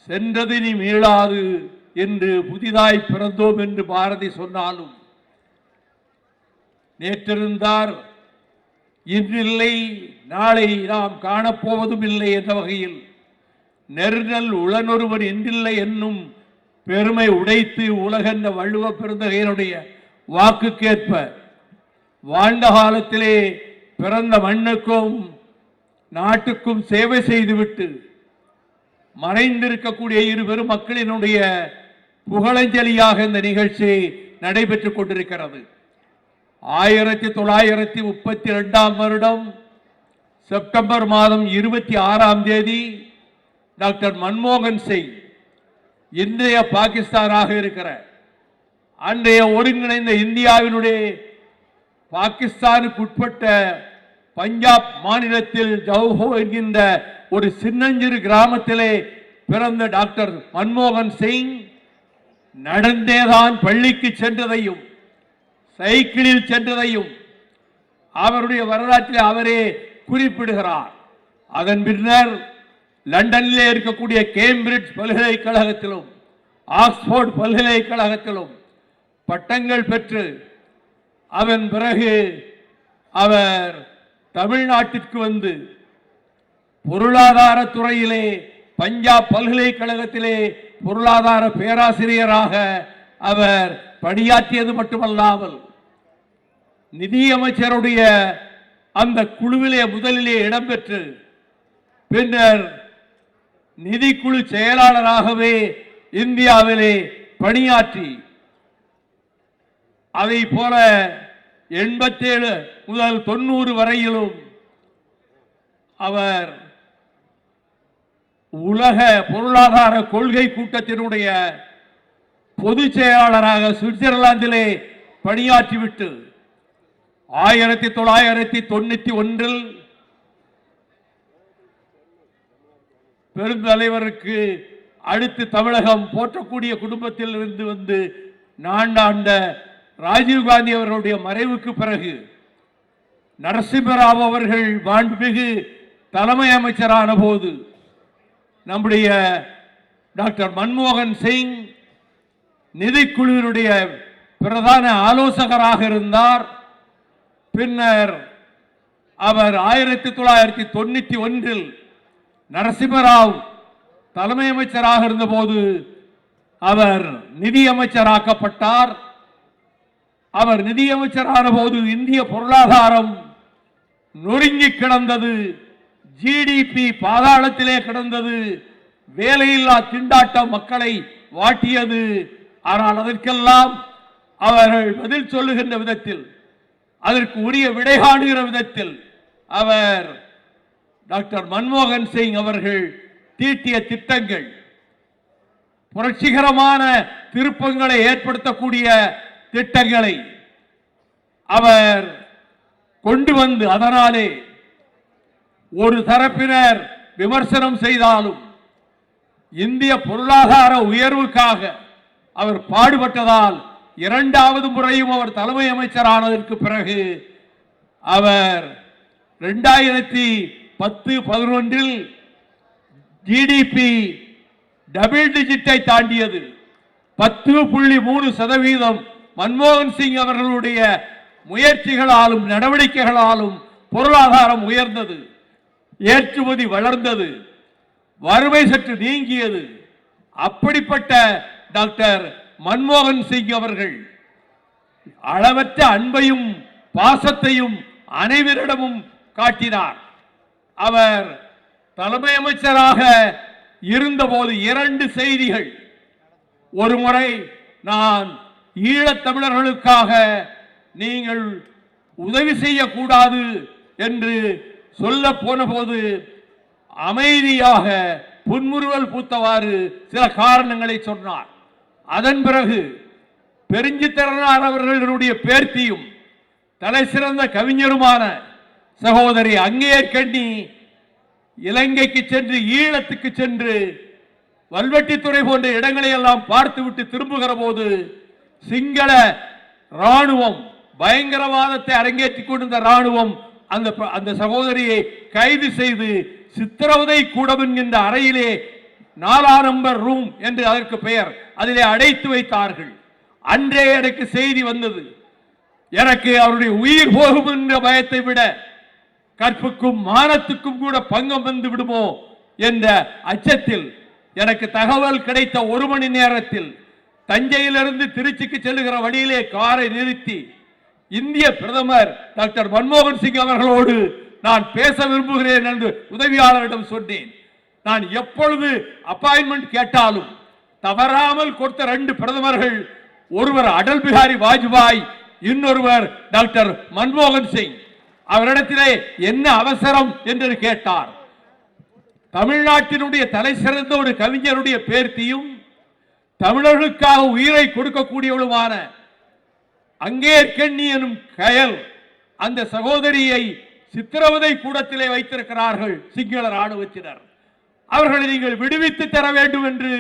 சென்றது நீ மீளாது என்று புதிதாய் பிறந்தோம் என்று பாரதி சொன்னாலும் நேற்றிருந்தார் இன்றில்லை நாளை நாம் காணப்போவதும் இல்லை என்ற வகையில் நெருநல் உளனொருவன் இன்றில்லை என்னும் பெருமை உடைத்து உலகென்ற வள்ளுவ பெருந்தகையினுடைய வாக்குக்கேற்ப வாழ்ந்த காலத்திலே பிறந்த மண்ணுக்கும் நாட்டுக்கும் சேவை செய்துவிட்டு மறைந்திருக்கக்கூடிய இரு பெரும் மக்களினுடைய புகழஞ்சலியாக இந்த நிகழ்ச்சி நடைபெற்றுக் கொண்டிருக்கிறது. 1932 வருடம் செப்டம்பர் மாதம் 26ஆம் தேதி டாக்டர் மன்மோகன் சிங் இன்றைய பாகிஸ்தானாக இருக்கிற அன்றைய ஒருங்கிணைந்த இந்தியாவினுடைய பாகிஸ்தானுக்கு உட்பட்ட பஞ்சாப் மாநிலத்தில் ஜவுஹோ என்கின்ற ஒரு சின்னஞ்சிறு கிராமத்திலே பிறந்த டாக்டர் மன்மோகன் சிங் நடந்தேதான் பள்ளிக்கு சென்றதையும் சைக்கிளில் சென்றதையும் அவருடைய வரலாற்றில் அவரே குறிப்பிடுகிறார். அதன் பின்னர் லண்டனிலே இருக்கக்கூடிய கேம்பிரிட்ஜ் பல்கலைக்கழகத்திலும் ஆக்ஸ்போர்ட் பல்கலைக்கழகத்திலும் பட்டங்கள் பெற்று அதன் பிறகு அவர் தமிழ்நாட்டிற்கு வந்து பொருளாதார துறையிலே பஞ்சாப் பல்கலைக்கழகத்திலே பொருளாதார பேராசிரியராக அவர் பணியாற்றியது மட்டுமல்லாமல் நிதியமைச்சருடைய அந்த குழுவிலே முதலிலே இடம்பெற்று பின்னர் நிதிக்குழு செயலாளராகவே இந்தியாவிலே பணியாற்றி அதை போல 87 முதல் 90 வரையிலும் அவர் உலக பொருளாதார கொள்கை கூட்டத்தினுடைய பொதுச் செயலாளராக சுவிட்சர்லாந்திலே பணியாற்றிவிட்டு 1991 பெருந்தலைவருக்கு அடுத்து தமிழகம் போற்றக்கூடிய குடும்பத்தில் இருந்து வந்து நான்காண்ட ராஜீவ்காந்தி அவர்களுடைய மறைவுக்கு பிறகு நரசிம்மராவ் அவர்கள் மாண்புமிகு தலைமை அமைச்சரான போது நம்முடைய டாக்டர் மன்மோகன் சிங் நிதிக்குழுவினுடைய பிரதான ஆலோசகராக இருந்தார். பின்னர் அவர் 1991 நரசிம்மராவ் தலைமை அமைச்சராக இருந்தபோது அவர் நிதியமைச்சராக்கப்பட்டார். அவர் நிதியமைச்சரான போது இந்திய பொருளாதாரம் நொறுங்கி கிடந்தது, ஜிடிபி பாதாளத்திலே கிடந்தது, வேலையில்லா திண்டாட்டம் மக்களை வாட்டியது. ஆனால் அதற்கெல்லாம் அவர்கள் பதில் சொல்லுகின்ற விதத்தில், அதற்கு உரிய விடை காணுகிற விதத்தில் அவர் டாக்டர் மன்மோகன் சிங் அவர்கள் தீட்டிய திட்டங்கள் புரட்சிகரமான திருப்பங்களை ஏற்படுத்தக்கூடிய திட்டங்களை அவர் கொண்டு வந்து, அதனாலே ஒரு தரப்பினர் விமர்சனம் செய்தாலும் இந்திய பொருளாதார உயர்வுக்காக அவர் பாடுபட்டதால் 2வது முறையும் அவர் தலைமை அமைச்சரானதற்கு பிறகு அவர் 2010-11 ஜிடிபி டபுள் டிஜிட்டை தாண்டியது. 10.3% மன்மோகன் சிங் அவர்களுடைய முயற்சிகளாலும் நடவடிக்கைகளாலும் பொருளாதாரம் உயர்ந்தது, ஏற்றுமதி வளர்ந்தது, வறுமை சற்று நீங்கியது. அப்படிப்பட்ட டாக்டர் மன்மோகன் சிங் அவர்கள் அளவற்ற அன்பையும் பாசத்தையும் அனைவரிடமும் காட்டினார். அவர் தலைமை அமைச்சராக இருந்தபோது 2 செய்திகள். ஒருமுறை நான் ஈழத்தமிழர்களுக்காக நீங்கள் உதவி செய்யக்கூடாது என்று சொல்ல போன போது அமைதியாக புன்முறுவல் பூத்தவாறு சில காரணங்களை சொன்னார். அதன் பிறகு பெருஞ்சித்திரனார் அவர்களுடைய பேர்த்தியும் தலை சிறந்த கவிஞருமான சகோதரி அங்கேயர்கண்ணி இலங்கைக்கு சென்று ஈழத்துக்கு சென்று வல்வெட்டித்துறை போன்ற இடங்களை எல்லாம் பார்த்துவிட்டு திரும்புகிற போது சிங்கள ராணுவம் பயங்கரவாதத்தை அரங்கேற்றிக் கொண்டிருந்த ராணுவம் அந்த சகோதரியை கைது செய்து சித்திரவதை கூடம் என்கின்ற அறையிலே 4 நம்பர் ரூம் என்று அதற்கு பெயர், அதிலே அடைத்து வைத்தார்கள். அன்றே எனக்கு செய்தி வந்தது. எனக்கு அவருடைய உயிர் போகும் என்ற பயத்தை விட கற்புக்கும் மானத்துக்கும் கூட பங்கம் வந்து விடுமோ என்ற அச்சத்தில் எனக்கு தகவல் கிடைத்த 1 மணி நேரத்தில் தஞ்சையிலிருந்து திருச்சிக்கு செல்லுகிற வழியிலே காரை நிறுத்தி இந்திய பிரதமர் டாக்டர் மன்மோகன் சிங் அவர்களோடு நான் பேச விரும்புகிறேன் என்று உதவியாளரிடம் சொன்னேன். நான் எப்பொழுது அப்பாயின்மெண்ட் கேட்டாலும் தவறாமல் கொடுத்த 2 பிரதமர்கள், ஒருவர் அடல் பிஹாரி வாஜ்பாய், இன்னொருவர் டாக்டர் மன்மோகன் சிங். அவரிடத்திலே என்ன அவசரம் என்று கேட்டார். தமிழ்நாட்டினுடைய தலை சிறந்த ஒரு கவிஞருடைய பேர்த்தியும் தமிழர்களுக்காக உயிரை கொடுக்கக்கூடியவளுமான அங்கேற்கண்ணி எனும் கயல் அந்த சகோதரியை சித்திரவதை கூடத்திலே வைத்திருக்கிறார்கள் சிங்கள ராணுவத்தினர். அவர்களை நீங்கள் விடுவித்து தர வேண்டும் என்று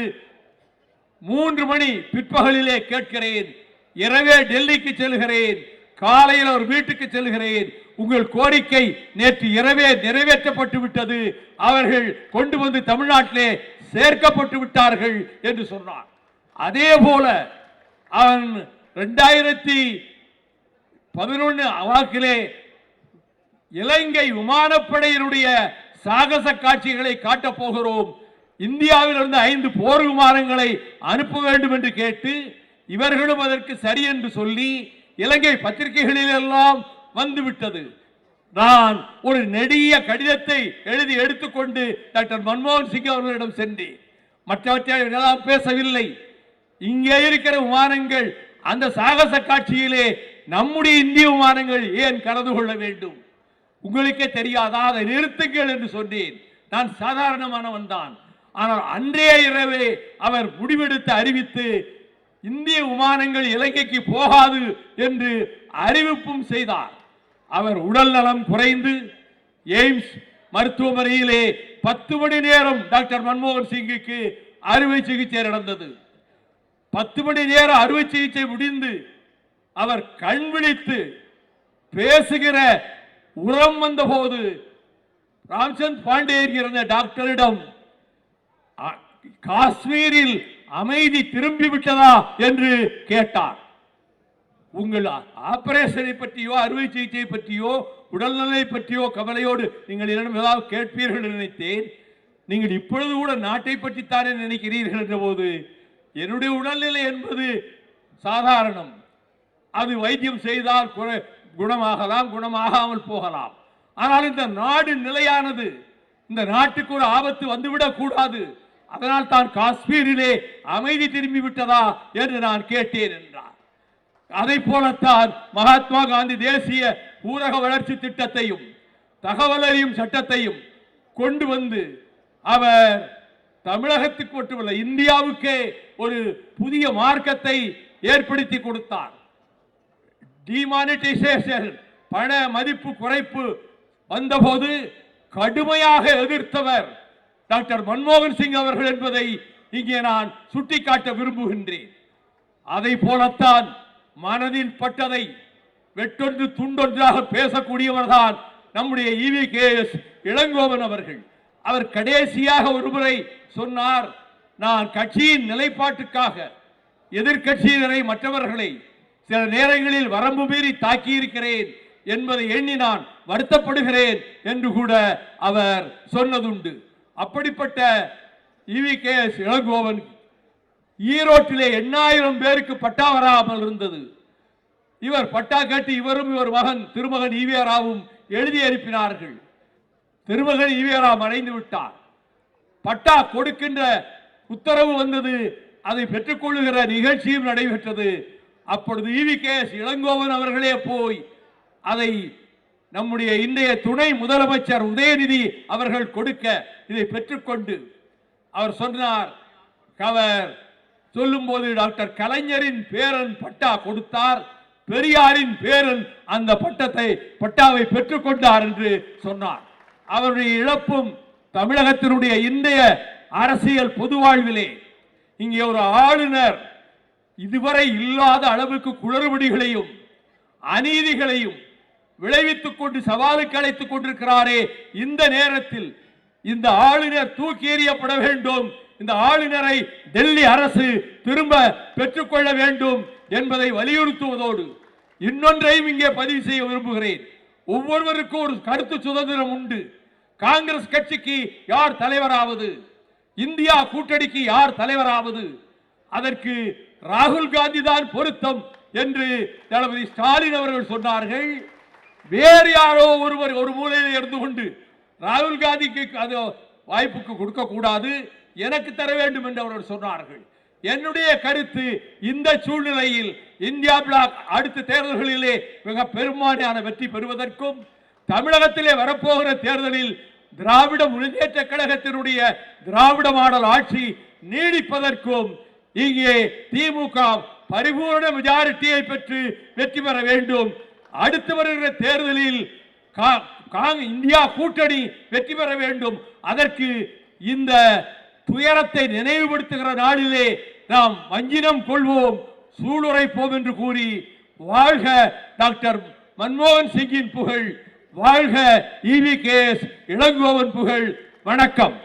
3 மணி பிற்பகலிலே கேட்கிறேன். இரவே டெல்லிக்கு செல்கிறேன், காலையில் ஒரு வீட்டுக்கு செல்கிறேன். உங்கள் கோரிக்கை நேற்று இரவே நிறைவேற்றப்பட்டு விட்டது, அவர்கள் கொண்டு வந்து தமிழ்நாட்டிலே சேர்க்கப்பட்டு விட்டார்கள் என்று சொன்னார். அதே போல அவன் 2011 வாக்கிலே இலங்கை விமானப்படையினுடைய சாகச காட்சிகளை காட்டப் போகிறோம், இந்தியாவிலிருந்து 5 போர் விமானங்களை அனுப்ப வேண்டும் என்று கேட்டு இவர்களும் அதற்கு சரி என்று சொல்லி இலங்கை பத்திரிகைகளில் எல்லாம் வந்துவிட்டது. நான் ஒரு நெடிய கடிதத்தை எழுதி எடுத்துக்கொண்டு டாக்டர் மன்மோகன் சிங் அவர்களிடம் சென்றேன். மற்றவற்றை எல்லாம் பேசவில்லை. இங்கே இருக்கிற விமானங்கள் அந்த சாகச காட்சியிலே நம்முடைய இந்திய விமானங்கள் ஏன் கலந்து கொள்ள வேண்டும்? உங்களுக்கே தெரியாதா? அதை நிறுத்துங்கள் என்று சொன்னேன். நான் சாதாரணமானவன் தான். ஆனால் அன்றே இரவே அவர் முடிவெடுத்து அறிவித்து இந்திய விமானங்கள் இலங்கைக்கு போகாது என்று அறிவிப்பும் செய்தார். அவர் உடல் நலம் குறைந்து எய்ம்ஸ் மருத்துவமனையிலே 10 மணி நேரம் டாக்டர் மன்மோகன் சிங்குக்கு அறுவை சிகிச்சை நடந்தது. 10 மணி நேரம் அறுவை சிகிச்சை முடிந்து அவர் கண் விழித்து பேசுகிற உரம் வந்த போது ராம்சந்த் பாண்டே என்கிற டாக்டரிடம் காஷ்மீரில் அமைதி திரும்பி விட்டதா என்று கேட்டார். உங்கள் ஆபரேஷனை பற்றியோ அறுவை சிகிச்சை பற்றியோ உடல்நலை பற்றியோ கவலையோடு நீங்கள் என்னிடம் ஏதாவது கேட்பீர்கள் நினைத்தேன். நீங்கள் இப்பொழுது கூட நாட்டை பற்றித்தானே நினைக்கிறீர்கள் என்ற போது, என்னுடைய உடல்நிலை என்பது சாதாரணம். அது வைத்தியம் செய்தால் குணமாகலாம், குணமாகாமல் போகலாம். ஆனால் இந்த நாடு நிலையானது. இந்த நாட்டுக்கு ஒரு ஆபத்து வந்துவிடக் கூடாது. அதனால் தான் காஷ்மீரிலே அமைதி திரும்பி விட்டதா என்று நான் கேட்டேன் என்றார். அதை போலத்தான் மகாத்மா காந்தி தேசிய ஊரக வளர்ச்சி திட்டத்தையும் தகவல் அறியும் சட்டத்தையும் கொண்டு வந்து அவர் தமிழகத்துக்கு மட்டுமல்ல இந்தியாவுக்கே ஒரு புதிய மார்க்கத்தை ஏற்படுத்தி கொடுத்தார். டிமானிட்டைசேஷன், பண மதிப்பு குறைப்பு வந்தபோது கடுமையாக எதிர்த்தவர் டாக்டர் மன்மோகன் சிங் அவர்கள் என்பதை இங்கே நான் சுட்டிக்காட்ட விரும்புகின்றேன். அதை போலத்தான் மனதில் பட்டதை வெட்டொன்று துண்டொன்றாக பேசக்கூடியவர் தான் நம்முடைய EVKS இளங்கோவன் அவர்கள். அவர் கடைசியாக ஒருமுறை சொன்னார், நான் கட்சியின் நிலைப்பாட்டுக்காக எதிர்கட்சியினரை மற்றவர்களை சில நேரங்களில் வரம்பு மீறி தாக்கியிருக்கிறேன் என்பதை எண்ணி நான் வருத்தப்படுகிறேன் என்று கூட அவர் சொன்னதுண்டு. அப்படிப்பட்ட EVKS இளங்கோவன் ஈரோட்டிலே 8000 பேருக்கு பட்டா வராமல் இருந்தது. இவர் பட்டா கேட்டு இவரும் இவர் மகன் திருமகன் ஈவே ராவும் எழுதி அனுப்பினார்கள். திருமகன் ஈவே ரா மறைந்து விட்டார். பட்டா கொடுக்கின்ற உத்தரவு வந்தது. அதை பெற்றுக்கொள்ளுகிற நிகழ்ச்சியும் நடைபெற்றது. அப்பொழுது EVKS இளங்கோவன் அவர்களே போய் அதை நம்முடைய இன்றைய துணை முதலமைச்சர் உதயநிதி அவர்கள் கொடுக்க இதை பெற்றுக்கொண்டு அவர் சொன்னார், அவர் சொல்லும் போது டாக்டர் கலைஞரின் பேரன் பட்டா கொடுத்தார், பெரியாரின் பேரன் அந்த பட்டாவை பெற்றுக்கொண்டார் என்று சொன்னார். அவருடைய இழப்பும் தமிழகத்தினுடைய இன்றைய அரசியல் பொது வாழ்விலே இங்கே ஒரு ஆளுநர் இதுவரை இல்லாத அளவுக்கு குளறுபடிகளையும் அநீதிகளையும் விளைவித்துக் கொண்டு சவாலுக்கு அழைத்துக் கொண்டிருக்கிறாரே, இந்த நேரத்தில் இந்த ஆளுநர் தூக்கி எறியப்பட வேண்டும் இந்த ஆளுநரை டெல்லி அரசு திரும்ப பெற்றுக்கொள்ள வேண்டும் என்பதை வலியுறுத்துவதோடு இன்னொன்றையும் இங்கே பதிவு செய்ய விரும்புகிறேன். ஒவ்வொருவருக்கும் ஒரு கருத்து சுதந்திரம் உண்டு. காங்கிரஸ் கட்சிக்கு யார் தலைவராவது, இந்தியா கூட்டணிக்கு யார் தலைவராவது, அதற்கு ராகுல் காந்தி தான் பொருத்தம் என்று தளபதி ஸ்டாலின் அவர்கள் சொன்னார்கள். வேறு யாரோ ஒருவர் ஒரு மூலையில் இருந்து கொண்டு ராகுல் காந்திக்கு அது வாய்ப்புக்கு கொடுக்க கூடாது, எனக்கு தர வேண்டும் என்று அவர்கள் சொன்னார்கள். என்னுடைய கருத்து, இந்த சூழ்நிலையில் இந்தியா பிளாக் அடுத்த தேர்தல்களிலே மிக பெரும்பாலான வெற்றி பெறுவதற்கும் தமிழகத்திலே வரப்போகிற தேர்தலில் திராவிட முன்னேற்ற கழகத்தினுடைய திராவிட மாடல் ஆட்சி நீடிப்பதற்கும் இங்கே திமுக பரிபூர்ண மெஜாரிட்டியை பெற்று வெற்றி பெற வேண்டும். அடுத்து வருகிற தேர்தலில் இந்தியா கூட்டணி வெற்றி பெற வேண்டும். அதற்கு இந்த துயரத்தை நினைவுபடுத்துகிற நாளிலே நாம் வஞ்சினம் கொள்வோம், சூளுரைப்போம் என்று கூறி, வாழ்க டாக்டர் மன்மோகன் சிங்கின் புகழ், வாழ்க EVKS இளங்கோவன் புகழ். வணக்கம்.